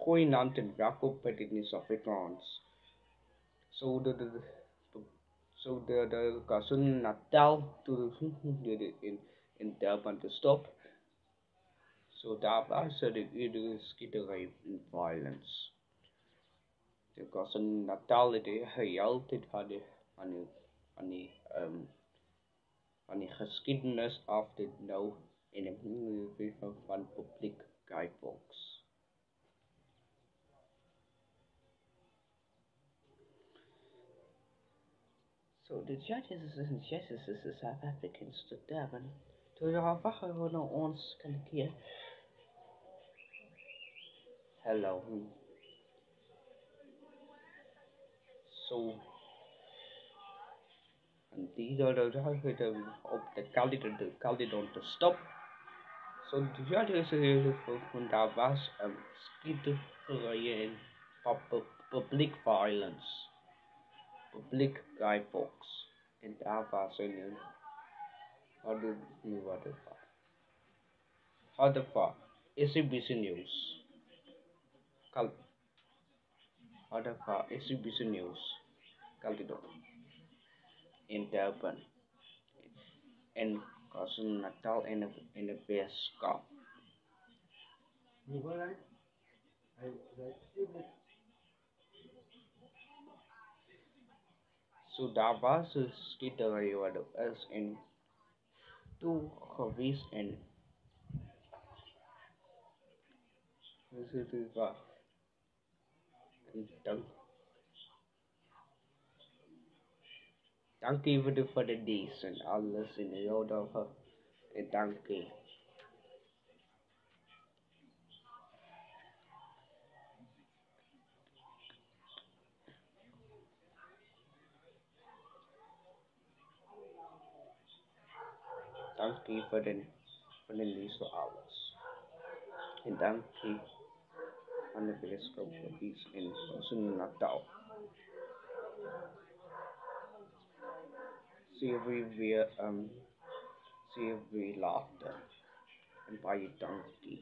Goeienaand en welkom by die nuus Afrikaans. So the KwaZulu Natal in Durban to stop. So daar was de eerder skietery en violence. De KwaZulu Natal het heeltyd aan die aan die geskiedenis af dit nou en 'n van publiek guidebooks. So the judges and justices of South Africans to Durban to wacht na ons kan keer. Hello. So and these are the op de Caledon to stop. So the judges van daar was skietery en public violence. Public guy folks. En daar was een hadden nu hadden van SABC News. Hadden van SABC News. Caledon. In Durban. En KwaZulu Natal en de Weskaap. So daar was een skietery wat is en toe gewees en dit was en dankie vir die dies en alles en jou daarvoor en dankie. Dankie vir die dies vir alles. En dankie aan die Weskaap vir dies en KwaZulu Natal. See you weer later. En baie dankie.